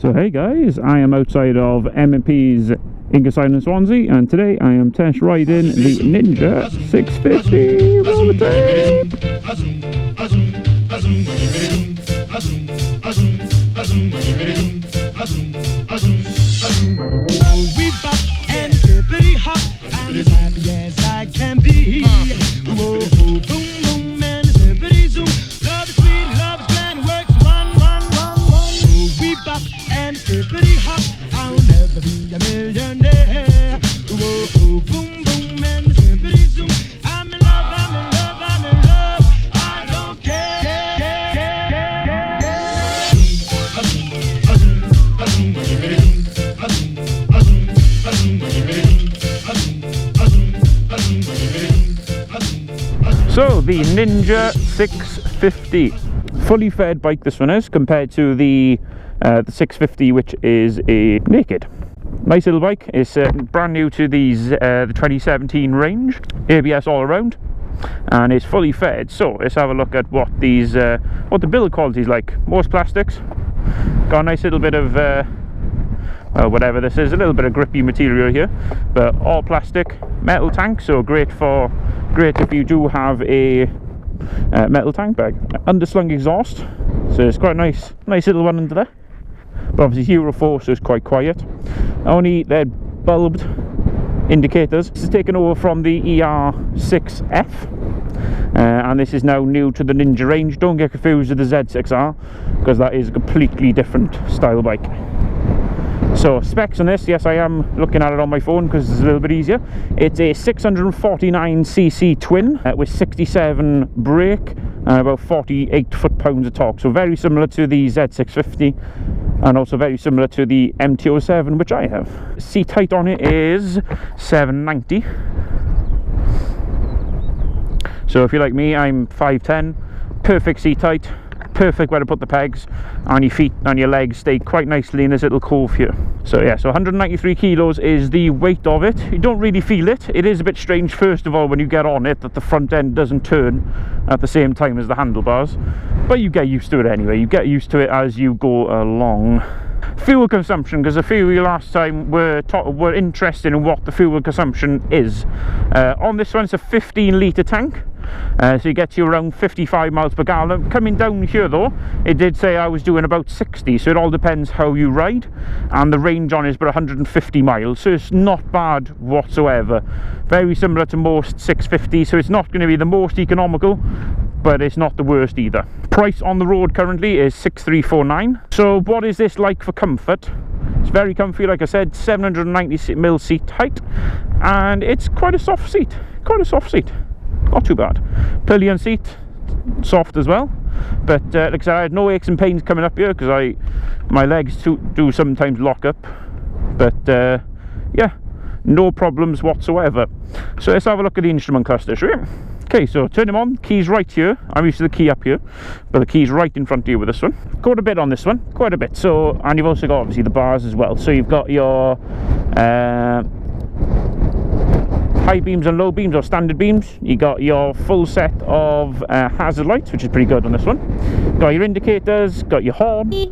So hey guys, I am outside of M&P's Ingersoll in Swansea, and today I am test riding the Ninja 650 roller tape. We bop and pretty hot and as happy as I can be. Whoa, boom, boom, and it's pretty zoom. Love is sweet, love is grand, works one. We bop and pretty hot, I'll never be a millionaire. Whoa, boom, boom, and it's pretty zoom. I'm in love, I don't care. So the Ninja 650, fully fed bike this one is, compared to the 650, which is a naked. Nice little bike. It's brand new to these the 2017 range, ABS all around, and it's fully fed. So let's have a look at what these what the build quality is like. Most plastics, got a nice little bit of well, whatever this is, a little bit of grippy material here, but all plastic, metal tank, so great if you do have a metal tank bag. Underslung exhaust, so it's quite nice little one under there, but obviously Euro 4, so it's quite quiet. Only they're bulbed indicators. This is taken over from the ER6F, and this is now new to the Ninja range. Don't get confused with the Z6R, because that is a completely different style bike. So specs on this, yes, I am looking at it on my phone because it's a little bit easier. It's a 649cc twin with 67 brake and about 48 foot-pounds of torque. So very similar to the Z650 and also very similar to the MT-07, which I have. Seat height on it is 790. So if you're like me, I'm 5'10", perfect seat height. Perfect where to put the pegs, and your feet and your legs stay quite nicely in this little cove here. So yeah, so 193 kilos is the weight of it. You don't really feel it. It is a bit strange, first of all, when you get on it, that the front end doesn't turn at the same time as the handlebars, but you get used to it anyway. You get used to it as you go along. Fuel consumption, because a few of you last time were interested in what the fuel consumption is. On this one, it's a 15-litre tank. So you get to around 55 miles per gallon. Coming down here though, it did say I was doing about 60, so it all depends how you ride, and the range on it is about 150 miles, so it's not bad whatsoever. Very similar to most 650, so it's not going to be the most economical, but it's not the worst either. Price on the road currently is 6,349. So what is this like for comfort? It's very comfy, like I said, 790mm seat height, and it's quite a soft seat. Not too bad. Pillion seat, soft as well. But like I said, I had no aches and pains coming up here because my legs do sometimes lock up. But yeah, no problems whatsoever. So let's have a look at the instrument cluster, shall we? Okay, so turn them on. Key's right here. I'm used to the key up here, but the key's right in front of you with this one. Got a bit on this one, quite a bit. So, and you've also got obviously the bars as well. So you've got your high beams and low beams, or standard beams. You got your full set of hazard lights, which is pretty good on this one. Got your indicators, got your horn, beep,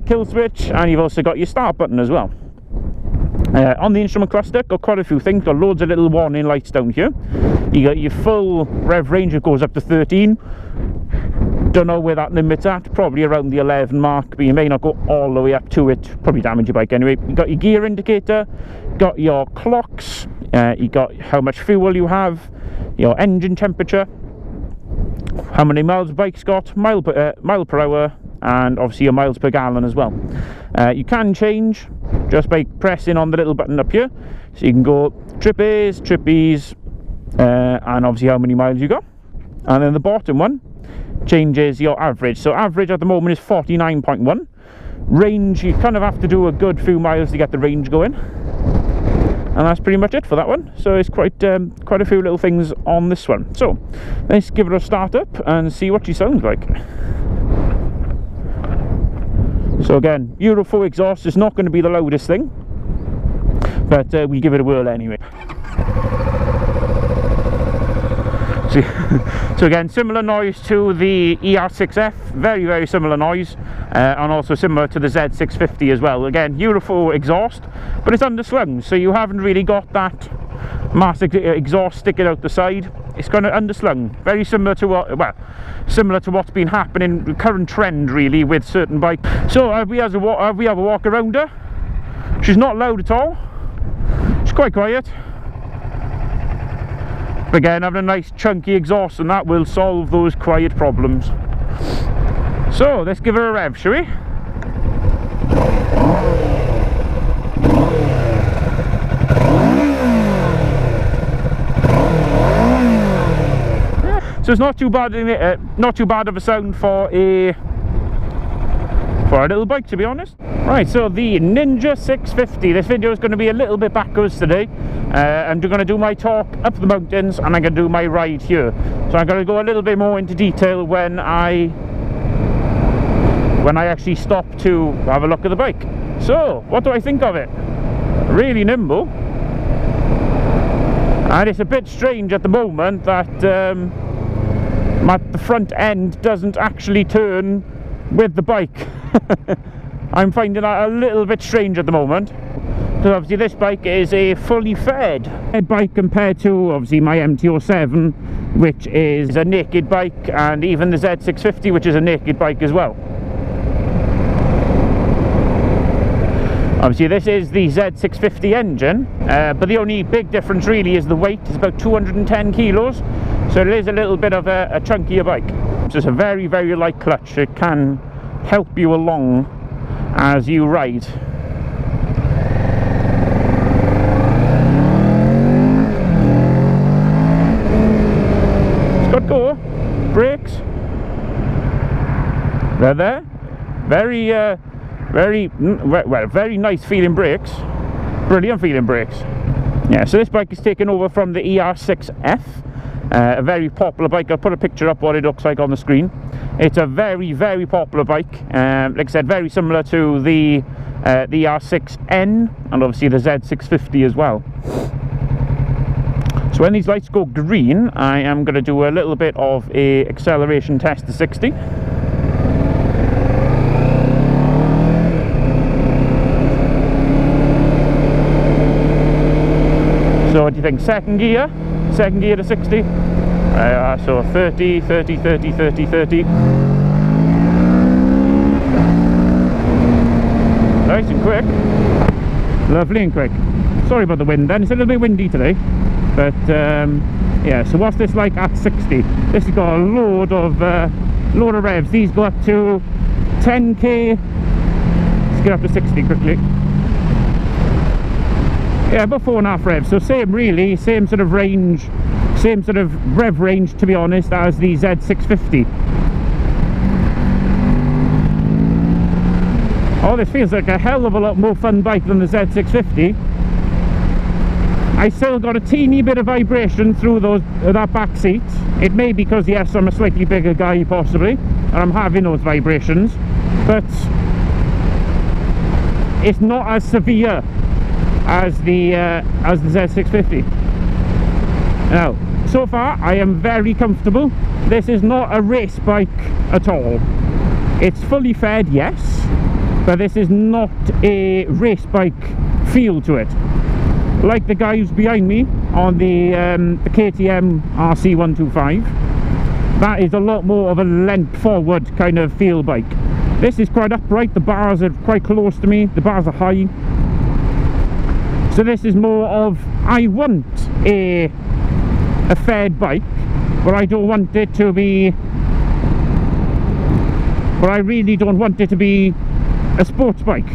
kill switch, and you've also got your start button as well. On the instrument cluster, got quite a few things. Got loads of little warning lights down here. You got your full rev range, it goes up to 13. Don't know where that limit's at, probably around the 11 mark, but you may not go all the way up to it, probably damage your bike anyway. You got your gear indicator, got your clocks, you got how much fuel you have, your engine temperature, how many miles the bike's got, mile per hour, and obviously your miles per gallon as well. You can change just by pressing on the little button up here, so you can go trip A's, trip B's, and obviously how many miles you got. And then the bottom one changes your average. So average at the moment is 49.1. Range, you kind of have to do a good few miles to get the range going, and that's pretty much it for that one. So it's quite a few little things on this one. So let's give it a start up and see what she sounds like. So again, Euro 4 exhaust is not going to be the loudest thing, but we give it a whirl anyway. So again, similar noise to the ER6F, very similar noise, and also similar to the Z650 as well. Again, Euro exhaust, but it's underslung, so you haven't really got that massive exhaust sticking out the side. It's kind of underslung, very similar to what, well, similar to what's been happening, the current trend really with certain bikes. So we have a walk around her. She's not loud at all. She's quite quiet. But again, having a nice chunky exhaust, and that will solve those quiet problems. So let's give her a rev, shall we? Yeah. So it's not too bad, not too bad of a sound for a little bike, to be honest. Right, so the Ninja 650. This video is going to be a little bit backwards today. I'm going to do my talk up the mountains, and I'm going to do my ride here. So I'm going to go a little bit more into detail when I actually stop to have a look at the bike. So, what do I think of it? Really nimble. And it's a bit strange at the moment that the front end doesn't actually turn with the bike. I'm finding that a little bit strange at the moment. So obviously this bike is a fully fed bike compared to obviously my MT-07, which is a naked bike, and even the Z650, which is a naked bike as well. Obviously this is the Z650 engine, but the only big difference really is the weight. It's about 210 kilos, so it is a little bit of a chunkier bike. So it's a very light clutch. It can help you along as you ride. It's got go, brakes, they're there, very nice feeling brakes, brilliant feeling brakes. Yeah, so this bike is taken over from the ER6F, a very popular bike. I'll put a picture up what it looks like on the screen. It's a very popular bike, like I said, very similar to the ER6N and obviously the Z650 as well. So when these lights go green, I am going to do a little bit of a acceleration test to 60. So what do you think? Second gear to 60. So 30, 30, 30, 30, 30. Nice and quick. Lovely and quick. Sorry about the wind then, it's a little bit windy today. But yeah, so what's this like at 60? This has got a load of revs. These go up to 10k. Let's get up to 60 quickly. Yeah, about 4.5 revs. So same really, same sort of range, same sort of rev range, to be honest, as the Z650. Oh, this feels like a hell of a lot more fun bike than the Z650. I still got a teeny bit of vibration through that back seat. It may be because, yes, I'm a slightly bigger guy possibly, and I'm having those vibrations, but it's not as severe as the Z650. Now, so far I am very comfortable. This is not a race bike at all. It's fully fed, yes, but this is not a race bike feel to it. Like the guy who's behind me on the KTM RC125, that is a lot more of a leant forward kind of feel bike. This is quite upright, the bars are quite close to me, the bars are high. So this is more of, I want a fed bike, but I don't want it to be, but I really don't want it to be a sports bike.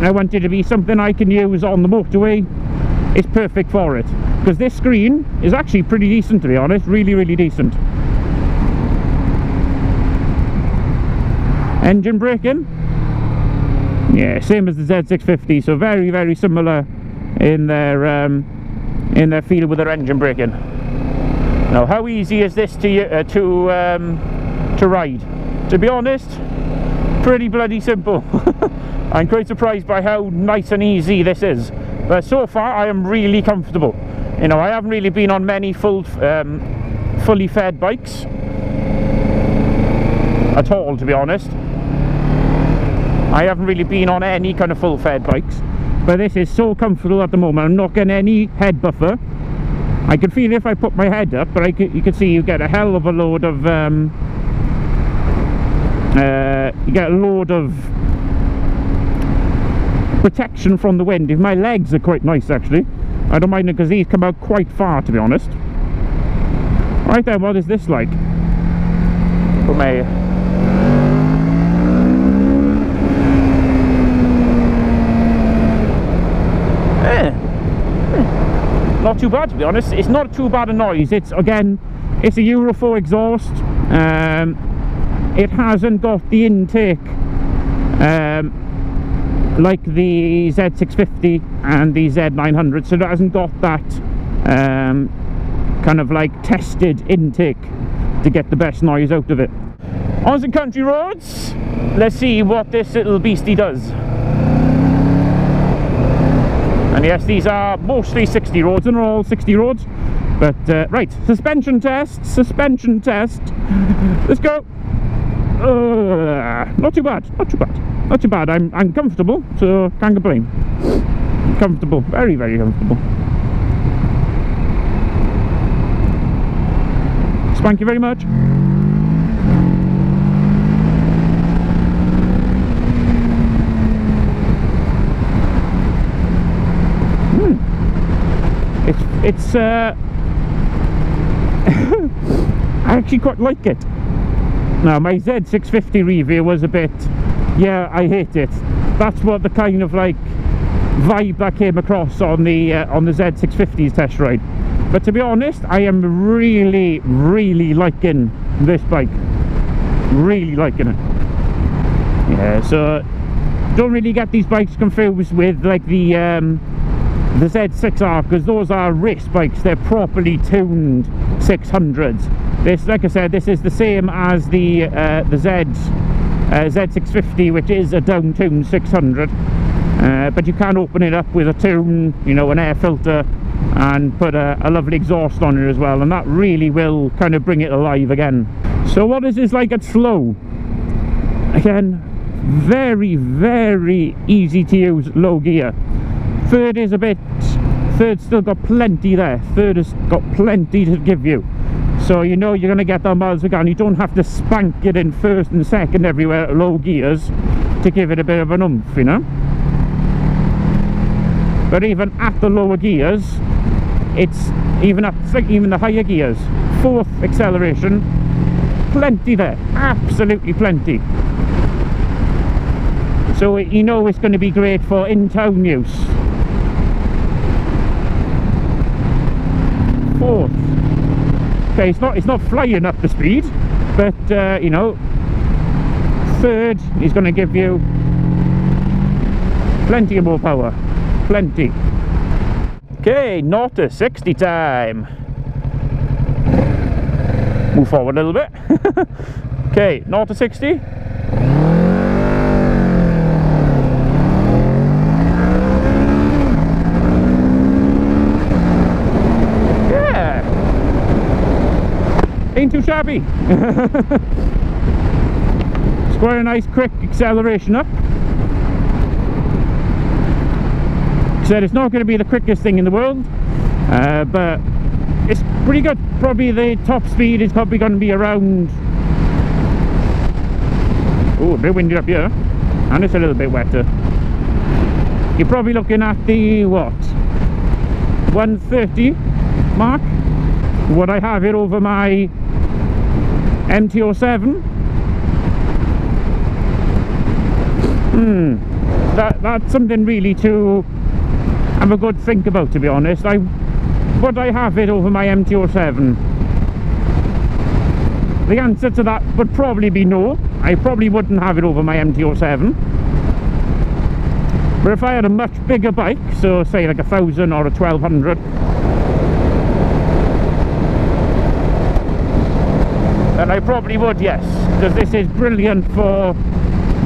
I want it to be something I can use on the motorway. It's perfect for it, because this screen is actually pretty decent, to be honest, really decent. Engine braking, yeah, same as the Z650, so very similar in their feel with their engine braking. Now, how easy is this to ride? To be honest, pretty bloody simple. I'm quite surprised by how nice and easy this is. But so far I am really comfortable. You know, I haven't really been on many full fully fed bikes at all, to be honest. I haven't really been on any kind of full fed bikes, but this is so comfortable at the moment. I'm not getting any head buffer. I can feel it if I put my head up, but you can see you get a hell of a load of protection from the wind. My legs are quite nice actually. I don't mind it because these come out quite far, to be honest. Right then, what is this like? For me. Not too bad, to be honest. It's not too bad a noise. It's, again, it's a Euro 4 exhaust. It hasn't got the intake like the Z650 and the Z900, so it hasn't got that kind of like tested intake to get the best noise out of it. On the country roads, let's see what this little beastie does. And yes, these are mostly 60 roads, and they're all 60 roads. But right, suspension test. Let's go. Not too bad. Not too bad. I'm comfortable, so can't complain. Comfortable, very, very comfortable. Thank you very much. It's I actually quite like it. Now, my Z650 review was a bit, yeah, I hate it. That's what the kind of like vibe that came across on the Z650's test ride. But to be honest, I am really, really liking this bike. Really liking it. Yeah, so don't really get these bikes confused with like the Z6R, because those are race bikes. They're properly tuned 600s. This, like I said, this is the same as the Z650, which is a down-tuned 600. But you can open it up with a tune, you know, an air filter, and put a lovely exhaust on it as well, and that really will kind of bring it alive again. So what is this like at slow? Again, very, very easy to use low gear. Third's still got plenty there. Third has got plenty to give you. So you know you're going to get that miles per gallon. You don't have to spank it in first and second everywhere at low gears to give it a bit of an oomph, you know. But even at the lower gears, it's even the higher gears, fourth acceleration, plenty there, absolutely plenty. So you know it's going to be great for in-town use. Fourth. Okay, it's not flying up the speed, but you know, third is going to give you plenty of more power, plenty. Okay, 0 to 60 time. Move forward a little bit. Okay, 0 to 60. Ain't too shabby. It's quite a nice quick acceleration up. Said it's not going to be the quickest thing in the world, but it's pretty good. Probably the top speed is probably going to be around, oh, a bit windy up here, and it's a little bit wetter. You're probably looking at the what, 130 mark. Would I have it over my MT-07? That's something really to have a good think about, to be honest. Would I have it over my MT-07? The answer to that would probably be no. I probably wouldn't have it over my MT-07. But if I had a much bigger bike, so say like 1000 or a 1200, then I probably would, yes, because this is brilliant for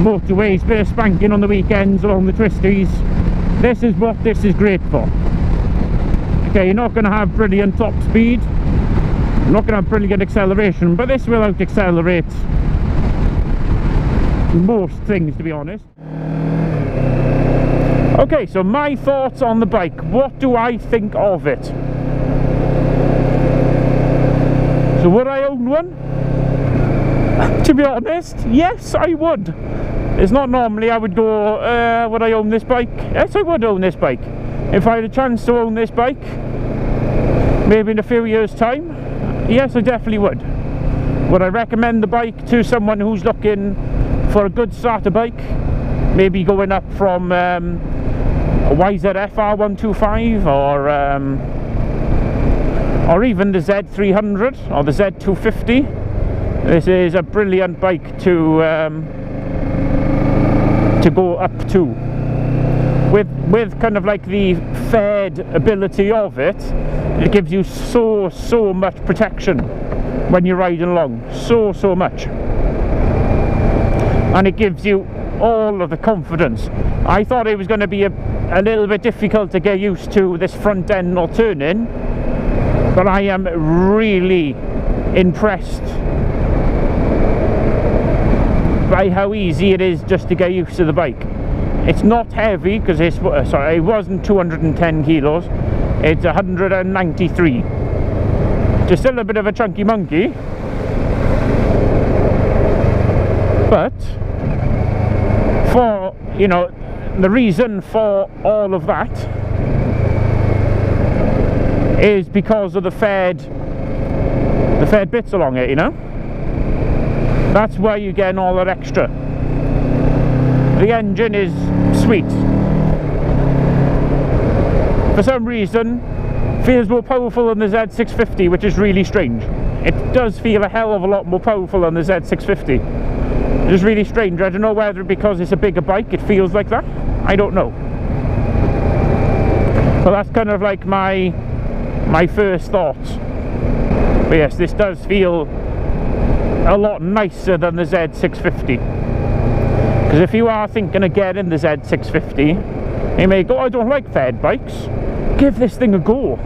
motorways, bit of spanking on the weekends along the twisties. This is what this is great for. Okay, you're not going to have brilliant top speed, Not going to have brilliant acceleration, but this will out accelerate most things, to be honest. Okay, so my thoughts on the bike. What do I think of it? So would I own one? To be honest, yes, I would. It's not normally I would go, would I own this bike? Yes, I would own this bike. If I had a chance to own this bike, maybe in a few years' time, yes, I definitely would. Would I recommend the bike to someone who's looking for a good starter bike? Maybe going up from a YZF R125 or even the Z300 or the Z250. This is a brilliant bike to go up to. With kind of like the fed ability of it, it gives you so much protection when you're riding along, so much, and it gives you all of the confidence. I thought it was going to be a little bit difficult to get used to this front end not turning, but I am really impressed by how easy it is just to get used to the bike. It's not heavy because it wasn't 210 kilos, it's 193. Just still a bit of a chunky monkey, but for, you know, the reason for all of that is because of the fed bits along it, you know. That's where you're getting all that extra. The engine is sweet. For some reason, feels more powerful than the Z650, which is really strange. It does feel a hell of a lot more powerful than the Z650. It's really strange. I don't know whether because it's a bigger bike it feels like that. I don't know. So that's kind of like my first thoughts. But yes, this does feel a lot nicer than the Z650. Because if you are thinking of getting the Z650, you may go, I don't like fed bikes. Give this thing a go.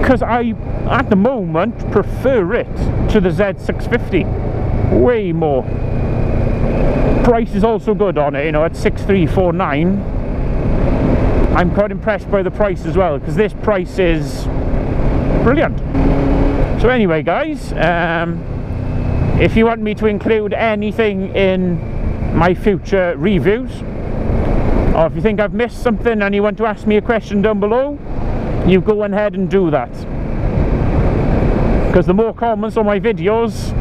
Because I, at the moment, prefer it to the Z650. Way more. Price is also good on it, you know, at 6,349. I'm quite impressed by the price as well, because this price is brilliant. So anyway, guys, if you want me to include anything in my future reviews, or if you think I've missed something and you want to ask me a question down below, you go ahead and do that. Because the more comments on my videos,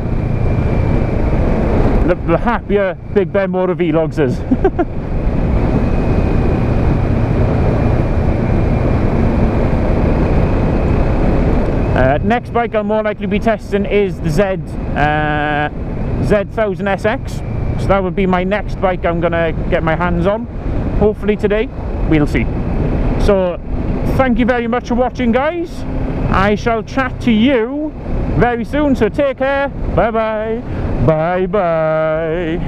the happier Big Ben Motor Vlogs is. Next bike I'll more likely be testing is the Z1000SX. So that would be my next bike I'm gonna get my hands on. Hopefully today, we'll see. So thank you very much for watching, guys. I shall chat to you very soon, so take care. Bye bye. Bye bye.